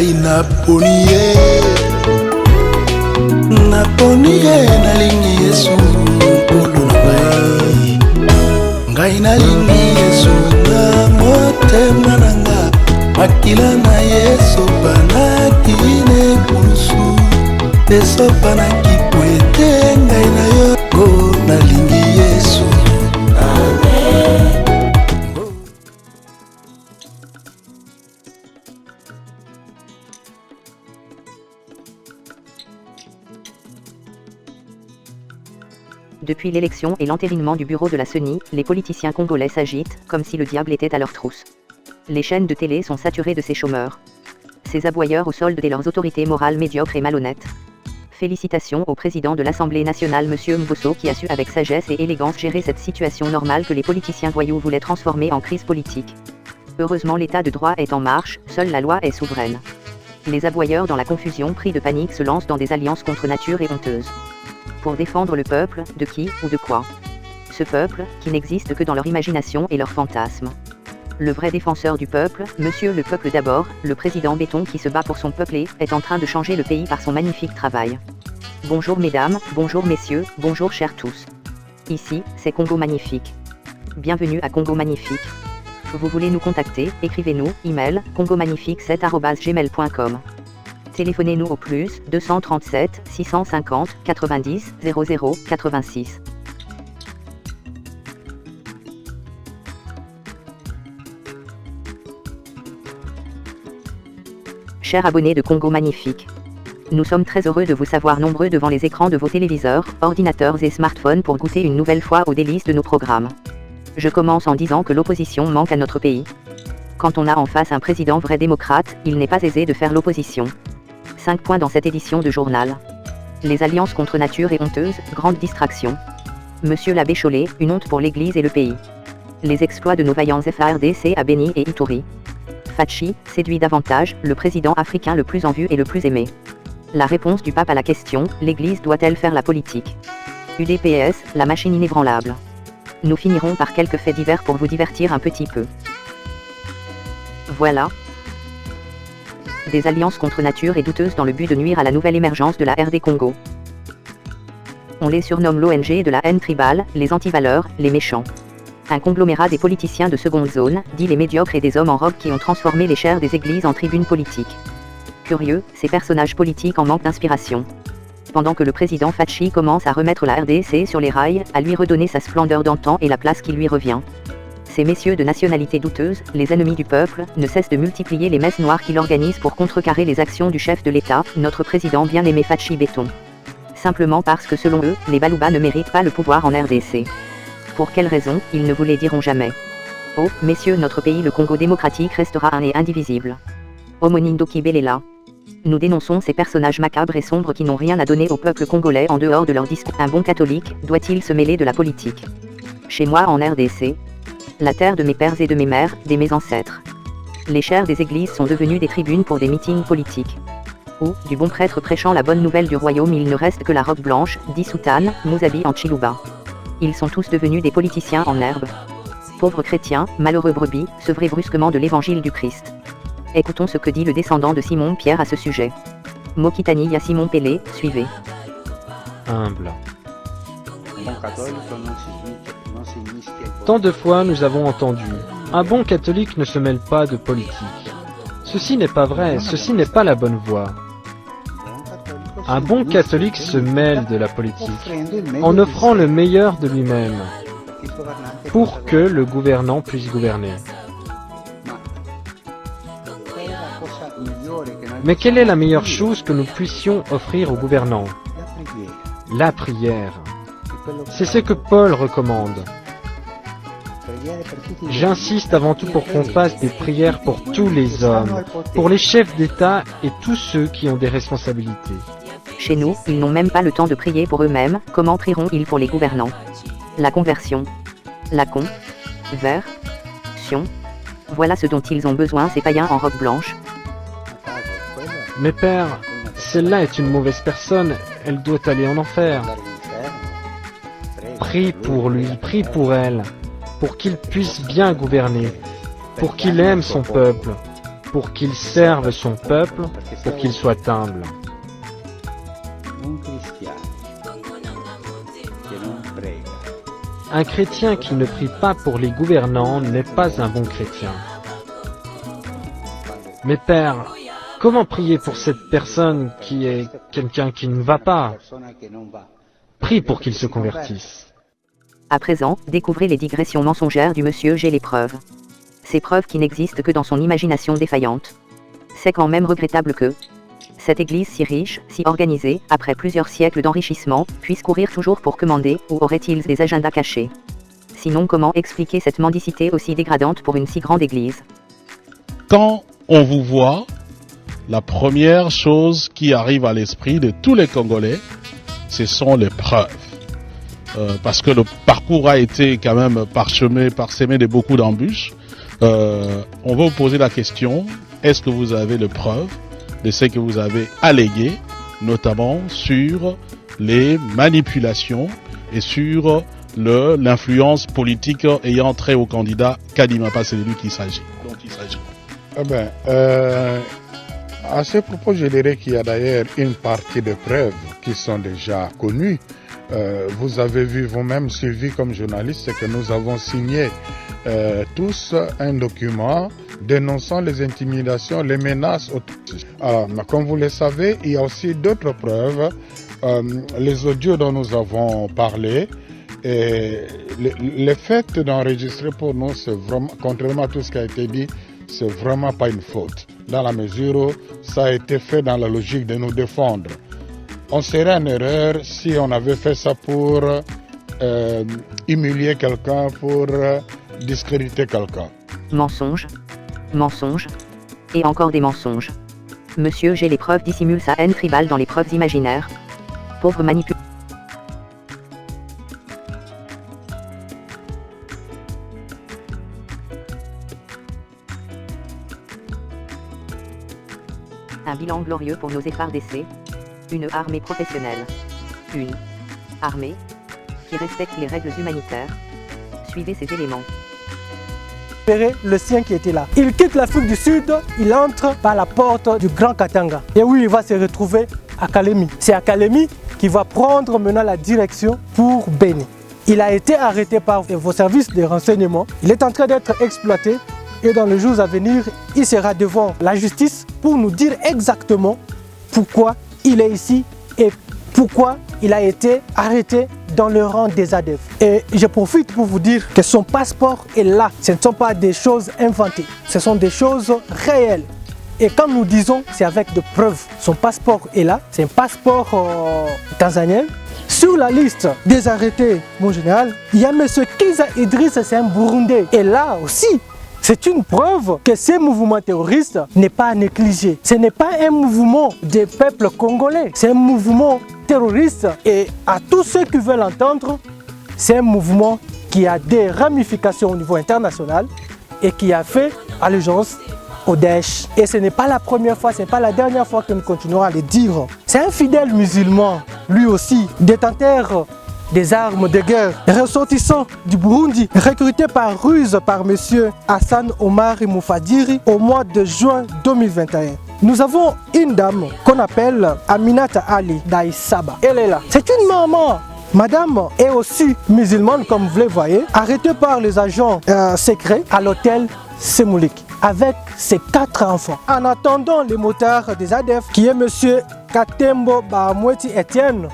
ngai naponi ye nalingi Yesu nkolo na ngai nalingi Yesu na motema na nga makila na Yesu panakine kulusu esopa na kikwete ngai na yo nalingi Yesu. Depuis l'élection et l'entérinement du bureau de la CENI, les politiciens congolais s'agitent, comme si le diable était à leur trousse. Les chaînes de télé sont saturées de ces chômeurs. Ces aboyeurs au solde de leurs autorités morales médiocres et malhonnêtes. Félicitations au président de l'Assemblée nationale M. Mbosso qui a su avec sagesse et élégance gérer cette situation normale que les politiciens voyous voulaient transformer en crise politique. Heureusement l'état de droit est en marche, seule la loi est souveraine. Les aboyeurs dans la confusion pris de panique se lancent dans des alliances contre nature et honteuses. Pour défendre le peuple, de qui ou de quoi? Ce peuple, qui n'existe que dans leur imagination et leurs fantasmes. Le vrai défenseur du peuple, monsieur le peuple d'abord, le président béton qui se bat pour son peuple et est en train de changer le pays par son magnifique travail. Bonjour mesdames, bonjour messieurs, bonjour chers tous. Ici, c'est Congo Magnifique. Bienvenue à Congo Magnifique. Vous voulez nous contacter, écrivez-nous, email, congomagnifique7@gmail.com. Téléphonez-nous au plus 237 650 90 00 86. Chers abonnés de Congo Magnifique, nous sommes très heureux de vous savoir nombreux devant les écrans de vos téléviseurs, ordinateurs et smartphones pour goûter une nouvelle fois aux délices de nos programmes. Je commence en disant que l'opposition manque à notre pays. Quand on a en face un président vrai démocrate, il n'est pas aisé de faire l'opposition. 5 points dans cette édition de journal. Les alliances contre nature et honteuses, grande distraction. Monsieur l'abbé Chollet, une honte pour l'église et le pays. Les exploits de nos vaillants FARDC à Béni et Ituri. Fachi, séduit davantage, le président africain le plus en vue et le plus aimé. La réponse du pape à la question, l'église doit-elle faire la politique? UDPS, la machine inébranlable. Nous finirons par quelques faits divers pour vous divertir un petit peu. Voilà. Des alliances contre nature et douteuses dans le but de nuire à la nouvelle émergence de la RD Congo. On les surnomme l'ONG de la haine tribale, les antivaleurs, les méchants. Un conglomérat des politiciens de seconde zone, dit les médiocres et des hommes en robe qui ont transformé les chaires des églises en tribunes politiques. Curieux, ces personnages politiques en manquent d'inspiration. Pendant que le président Fachi commence à remettre la RDC sur les rails, à lui redonner sa splendeur d'antan et la place qui lui revient. Ces messieurs de nationalité douteuse, les ennemis du peuple, ne cessent de multiplier les messes noires qu'il organise pour contrecarrer les actions du chef de l'État, notre président bien-aimé Fachi Béton. Simplement parce que selon eux, les Balouba ne méritent pas le pouvoir en RDC. Pour quelle raison, ils ne vous les diront jamais. Oh, messieurs, notre pays le Congo démocratique restera un et indivisible. Omonindo Kibelela. Nous dénonçons ces personnages macabres et sombres qui n'ont rien à donner au peuple congolais en dehors de leur discours. Un bon catholique, doit-il se mêler de la politique? Chez moi en RDC, la terre de mes pères et de mes mères, de mes ancêtres. Les chaires des églises sont devenues des tribunes pour des meetings politiques. Ou, du bon prêtre prêchant la bonne nouvelle du royaume il ne reste que la robe blanche, dit Soutane, Mouzabi en Chiluba. Ils sont tous devenus des politiciens en herbe. Pauvres chrétiens, malheureux brebis, sevrés brusquement de l'évangile du Christ. Écoutons ce que dit le descendant de Simon Pierre à ce sujet. Mokitani ya Simon Pélé, suivez. Humble. Tant de fois nous avons entendu, un bon catholique ne se mêle pas de politique. Ceci n'est pas vrai, ceci n'est pas la bonne voie. Un bon catholique se mêle de la politique, en offrant le meilleur de lui-même, pour que le gouvernant puisse gouverner. Mais quelle est la meilleure chose que nous puissions offrir aux gouvernants? La prière. C'est ce que Paul recommande. J'insiste avant tout pour qu'on fasse des prières pour tous les hommes, pour les chefs d'État et tous ceux qui ont des responsabilités. Chez nous, ils n'ont même pas le temps de prier pour eux-mêmes, comment prieront-ils pour les gouvernants? La conversion. La conversion. Voilà ce dont ils ont besoin ces païens en robe blanche. Mais père, celle-là est une mauvaise personne, elle doit aller en enfer. Prie pour lui, prie pour elle, pour qu'il puisse bien gouverner, pour qu'il aime son peuple, pour qu'il serve son peuple, pour qu'il soit humble. Un chrétien qui ne prie pas pour les gouvernants n'est pas un bon chrétien. Mais Père, comment prier pour cette personne qui est quelqu'un qui ne va pas? Prie pour qu'il se convertisse. À présent, découvrez les digressions mensongères du monsieur G. Les preuves. Ces preuves qui n'existent que dans son imagination défaillante. C'est quand même regrettable que cette église si riche, si organisée, après plusieurs siècles d'enrichissement, puisse courir toujours pour commander, ou aurait-il des agendas cachés? Sinon, comment expliquer cette mendicité aussi dégradante pour une si grande église? Quand on vous voit, la première chose qui arrive à l'esprit de tous les Congolais, ce sont les preuves. Parce que le parcours a été quand même parsemé de beaucoup d'embûches. On va vous poser la question, est-ce que vous avez les preuves de ce que vous avez allégué, notamment sur les manipulations et sur l'influence politique ayant trait au candidat Kadima, pas c'est de lui dont il s'agit. À ce propos, je dirais qu'il y a d'ailleurs une partie de preuves qui sont déjà connues. Vous avez vu vous-même, suivi comme journaliste, que nous avons signé tous un document dénonçant les intimidations, les menaces. Comme vous le savez, il y a aussi d'autres preuves. Les audios dont nous avons parlé, et le fait d'enregistrer pour nous, c'est vraiment, contrairement à tout ce qui a été dit, c'est vraiment pas une faute, dans la mesure où ça a été fait dans la logique de nous défendre. On serait en erreur si on avait fait ça pour humilier quelqu'un, pour discréditer quelqu'un. Mensonge. Mensonge. Et encore des mensonges. Monsieur G. Les preuves dissimule sa haine tribale dans les preuves imaginaires. Pauvre manipulateur. Un bilan glorieux pour nos FARDC. Une armée professionnelle. Une armée qui respecte les règles humanitaires. Suivez ces éléments. Le sien qui était là. Il quitte l'Afrique du Sud, il entre par la porte du Grand Katanga. Et oui, il va se retrouver à Kalemi. C'est à Kalemi qu'il va prendre maintenant la direction pour Béni. Il a été arrêté par vos services de renseignement. Il est en train d'être exploité et dans les jours à venir, il sera devant la justice pour nous dire exactement pourquoi il est ici et pourquoi il a été arrêté dans le rang des ADF. Et je profite pour vous dire que son passeport est là. Ce ne sont pas des choses inventées, ce sont des choses réelles. Et quand nous disons, c'est avec de preuves. Son passeport est là, c'est un passeport tanzanien. Sur la liste des arrêtés, mon général, il y a M. Kiza Idriss, c'est un Burundais. Et là aussi, c'est une preuve que ce mouvement terroriste n'est pas à négliger. Ce n'est pas un mouvement des peuples congolais, c'est un mouvement terroriste. Et à tous ceux qui veulent entendre, c'est un mouvement qui a des ramifications au niveau international et qui a fait allégeance au Daesh. Et ce n'est pas la première fois, ce n'est pas la dernière fois que nous continuerons à le dire. C'est un fidèle musulman, lui aussi, détenteur des armes de guerre, ressortissant du Burundi, recruté par ruse par M. Hassan Omar Moufadiri au mois de juin 2021. Nous avons une dame qu'on appelle Aminata Ali Daïsaba. Elle est là. C'est une maman. Madame est aussi musulmane, comme vous le voyez, arrêtée par les agents secrets à l'hôtel Semoulik avec ses 4 enfants. En attendant les motards des ADF, qui est M. Katembo Bahamoueti Etienne,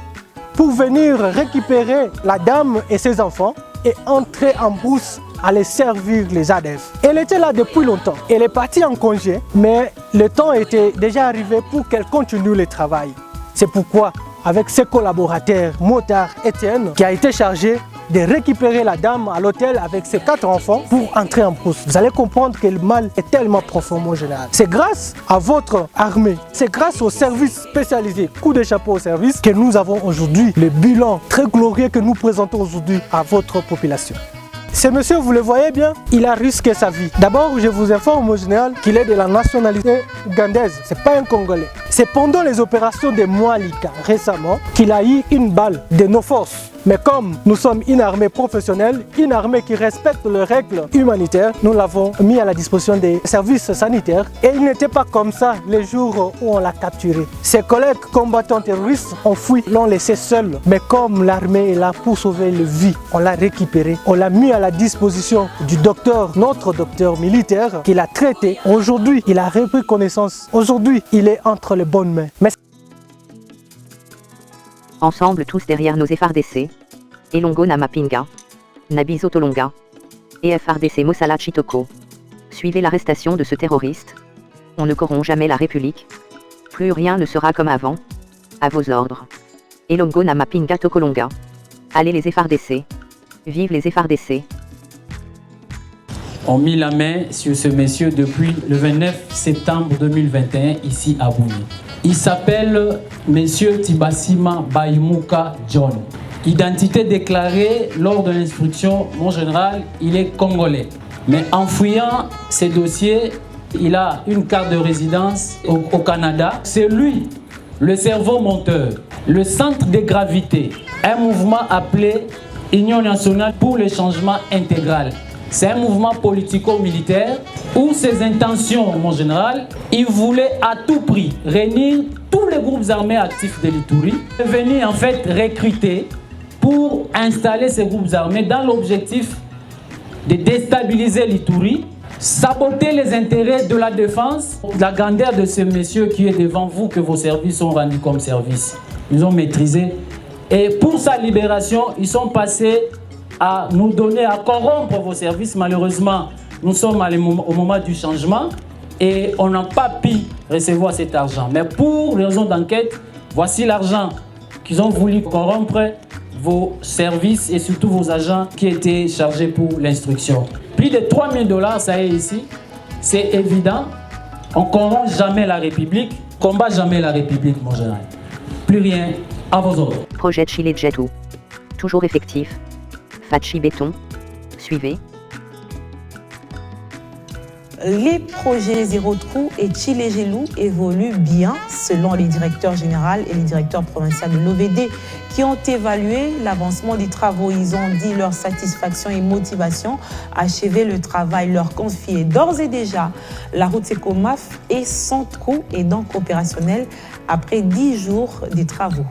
pour venir récupérer la dame et ses enfants et entrer en brousse à les servir les ADF. Elle était là depuis longtemps. Elle est partie en congé, mais le temps était déjà arrivé pour qu'elle continue le travail. C'est pourquoi, avec ses collaborateurs, Motard Etienne, qui a été chargé de récupérer la dame à l'hôtel avec ses 4 enfants pour entrer en brousse. Vous allez comprendre que le mal est tellement profond, mon général. C'est grâce à votre armée, c'est grâce aux services spécialisés, coup de chapeau au service, que nous avons aujourd'hui le bilan très glorieux que nous présentons aujourd'hui à votre population. Ce monsieur, vous le voyez bien, il a risqué sa vie. D'abord, je vous informe au général qu'il est de la nationalité ougandaise. C'est pas un Congolais. C'est pendant les opérations de Mwalika récemment qu'il a eu une balle de nos forces Mais comme nous sommes une armée professionnelle, une armée qui respecte les règles humanitaires, nous l'avons mis à la disposition des services sanitaires. Et il n'était pas comme ça les jours où on l'a capturé. Ses collègues combattants terroristes ont fui, l'ont laissé seul. Mais comme l'armée est là pour sauver le vie, on l'a récupéré. On l'a mis à la disposition du docteur, notre docteur militaire, qui l'a traité. Aujourd'hui, il a repris connaissance. Aujourd'hui, il est entre les bonnes mains. Mais... Ensemble tous derrière nos FARDC, Elongo Namapinga, Nabizo Tolonga, et FARDC Mossala Chitoko. Suivez l'arrestation de ce terroriste. On ne corrompt jamais la République. Plus rien ne sera comme avant. À vos ordres. Elongo Namapinga Tokolonga. Allez les FARDC. Vive les FARDC. On mit la main sur ce monsieur depuis le 29 septembre 2021 ici à Bouni. Il s'appelle monsieur Tibasima Baimuka John. Identité déclarée lors de l'instruction, mon général, il est congolais. Mais en fouillant ses dossiers, il a une carte de résidence au Canada. C'est lui, le cerveau monteur, le centre de gravité, un mouvement appelé Union nationale pour le changement intégral. C'est un mouvement politico-militaire où ses intentions, mon général, il voulait à tout prix réunir tous les groupes armés actifs de l'Ituri, venir en fait recruter pour installer ces groupes armés dans l'objectif de déstabiliser l'Ituri, saboter les intérêts de la défense, la grandeur de ce monsieur qui est devant vous, que vos services ont rendu comme service. Ils ont maîtrisé. Et pour sa libération, ils sont passés à nous donner, à corrompre vos services. Malheureusement, nous sommes au moment du changement et on n'a pas pu recevoir cet argent. Mais pour raison d'enquête, voici l'argent qu'ils ont voulu corrompre vos services et surtout vos agents qui étaient chargés pour l'instruction. Plus de 3 000 $, ça est ici. C'est évident. On ne corrompt jamais la République, combat jamais la République, mon général. Plus rien, à vos ordres. Projet Chile Jetou. Toujours effectif. Fachi Béton. Suivez. Les projets Zéro Trou et Chile Gelou évoluent bien selon les directeurs généraux et les directeurs provinciaux de l'OVD qui ont évalué l'avancement des travaux. Ils ont dit leur satisfaction et motivation à achever le travail leur confié. D'ores et déjà, la route Sekomaf et son trou est donc opérationnelle après 10 jours de travaux.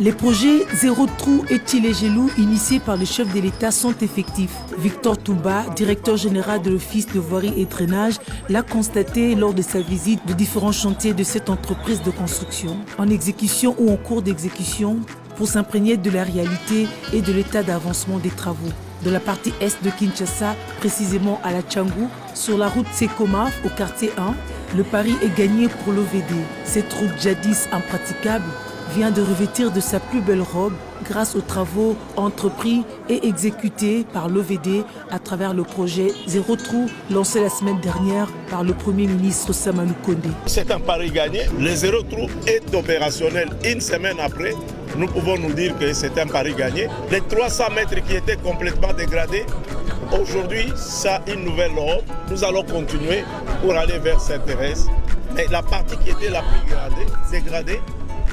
Les projets Zéro Trou et Chile Gelou, initiés par le chef de l'État, sont effectifs. Victor Touba, directeur général de l'Office de voirie et drainage, l'a constaté lors de sa visite de différents chantiers de cette entreprise de construction, en exécution ou en cours d'exécution, pour s'imprégner de la réalité et de l'état d'avancement des travaux. De la partie est de Kinshasa, précisément à la Tchangou, sur la route Sekomaf au quartier 1, le pari est gagné pour l'OVD. Cette route jadis impraticable vient de revêtir de sa plus belle robe grâce aux travaux entrepris et exécutés par l'OVD à travers le projet Zéro Trou lancé la semaine dernière par le Premier ministre Samanou Kondé. C'est un pari gagné. Le Zéro Trou est opérationnel une semaine après. Nous pouvons nous dire que c'est un pari gagné. Les 300 mètres qui étaient complètement dégradés, aujourd'hui, ça a une nouvelle robe. Nous allons continuer pour aller vers Saint-Thérèse. Mais la partie qui était la plus dégradée,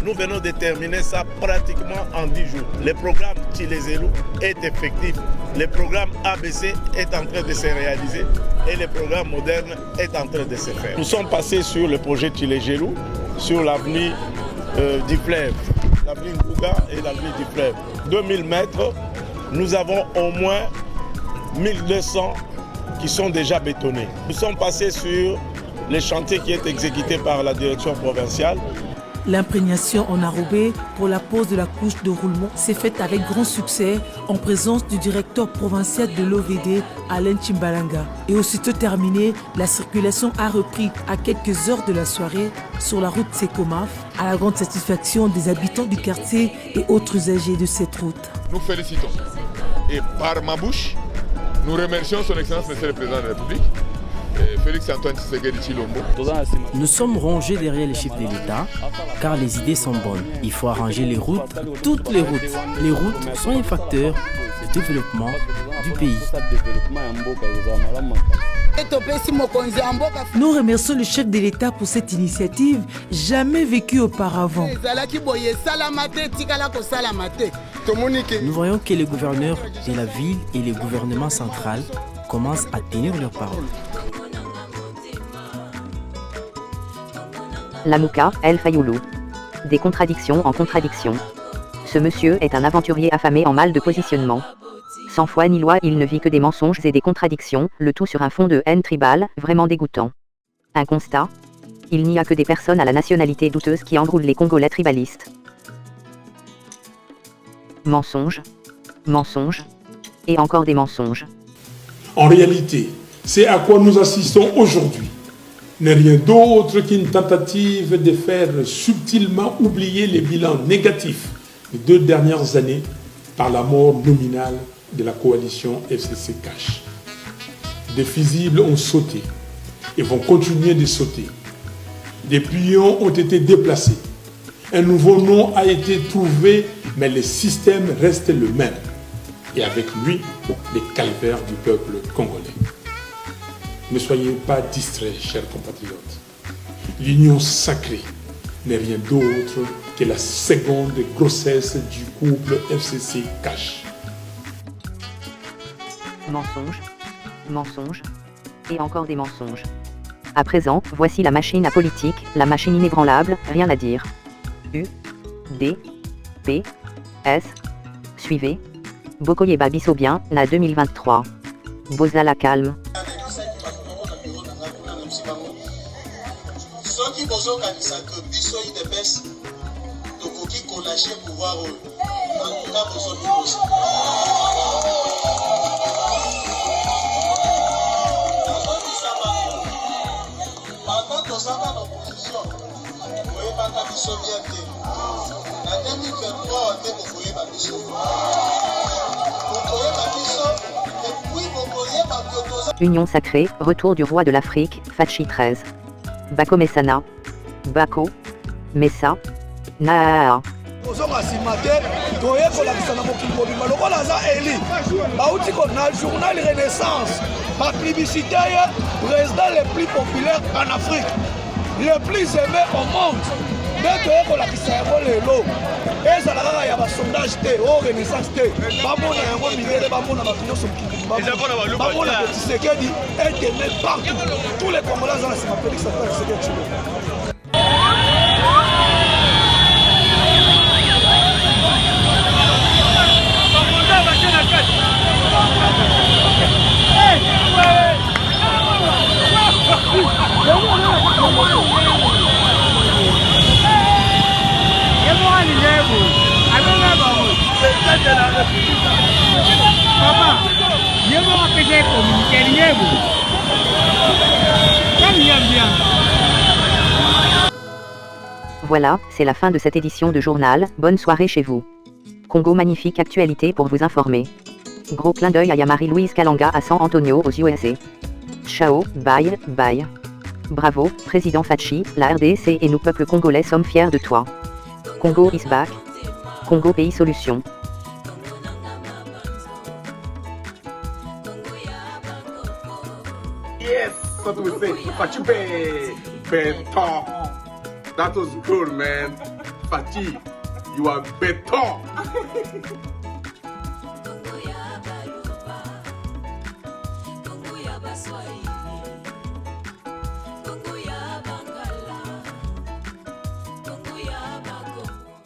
nous venons de terminer ça pratiquement en 10 jours. Le programme Chile-Zelou est effectif. Le programme ABC est en train de se réaliser et le programme moderne est en train de se faire. Nous sommes passés sur le projet Chile-Zelou, sur l'avenue du fleuve, l'avenue Nkouga et l'avenue du fleuve. 2000 mètres, nous avons au moins 1200 qui sont déjà bétonnés. Nous sommes passés sur les chantiers qui est exécuté par la direction provinciale. L'imprégnation en enrobé pour la pose de la couche de roulement s'est faite avec grand succès en présence du directeur provincial de l'OVD, Alain Chimbalanga. Et aussitôt terminé, la circulation a repris à quelques heures de la soirée sur la route Sekomaf, à la grande satisfaction des habitants du quartier et autres usagers de cette route. Nous félicitons. Et par ma bouche, nous remercions son Excellence Monsieur le Président de la République, Félix Antoine Tshisekedi Tshilombo. Nous sommes rangés derrière les chefs de l'État car les idées sont bonnes. Il faut arranger les routes, toutes les routes. Les routes sont un facteur de développement du pays. Nous remercions le chef de l'État pour cette initiative jamais vécue auparavant. Nous voyons que les gouverneurs de la ville et le gouvernement central commencent à tenir leurs paroles. Lamouka El Fayoulou. Des contradictions en contradictions. Ce monsieur est un aventurier affamé en mal de positionnement. Sans foi ni loi, il ne vit que des mensonges et des contradictions, le tout sur un fond de haine tribale, vraiment dégoûtant. Un constat ? Il n'y a que des personnes à la nationalité douteuse qui enroulent les Congolais tribalistes. Mensonges, mensonges, et encore des mensonges. En réalité, c'est à quoi nous assistons aujourd'hui n'est rien d'autre qu'une tentative de faire subtilement oublier les bilans négatifs des 2 dernières années par la mort nominale de la coalition FCC Cash. Des fusibles ont sauté et vont continuer de sauter. Des pliants ont été déplacés. Un nouveau nom a été trouvé, mais le système reste le même. Et avec lui, les calvaires du peuple congolais. Ne soyez pas distraits, chers compatriotes. L'union sacrée n'est rien d'autre que la seconde grossesse du couple FCC Cash. Mensonges, mensonges, et encore des mensonges. À présent, voici la machine apolitique, la machine inébranlable, rien à dire. U, D, P, S, suivez. Bokoyeba Bissobien, na 2023. Boza la calme. Soki bozokanisa que biso IDPS tokoki kolâche pouvoir oyo nantuka bozobikosa nazobisa bango pendant tozanga na opposition koyebaka biso bien te na 2023 nde bokoyeba biso bokoyeba biso epuis bokoyeba que toza Union sacrée, retour du roi de l'Afrique, Fachi 13. Bako Messana, Bako, Messa, Naa. Ozonga simate, toye kolakisa na mokili mobimba lokola aza Eli. Bauti ko na journal Renaissance, ma publicité président le plus populaire en Afrique, le plus aimé au monde. Nde toye kolakisa yango lelo. Ezala kaka ya basondage te, o Renaissance te. Bamona yango milele, bamona bato nyonso mokili mobimba. Bamona que Tshisekedi est aimé partout. Tous les Congolais ont la sima Félix Antoine Tshisekedi. Voilà, c'est la fin de cette édition de journal, bonne soirée chez vous. Congo magnifique actualité pour vous informer. Gros clin d'œil à Marie-Louise Kalanga à San Antonio aux USA. Ciao, bye, bye. Bravo, président Fachi, la RDC et nous peuple congolais sommes fiers de toi. Congo is back. Congo pays solution. Yes, what we say, Fachi better. That was good, man. Fachi, you are better.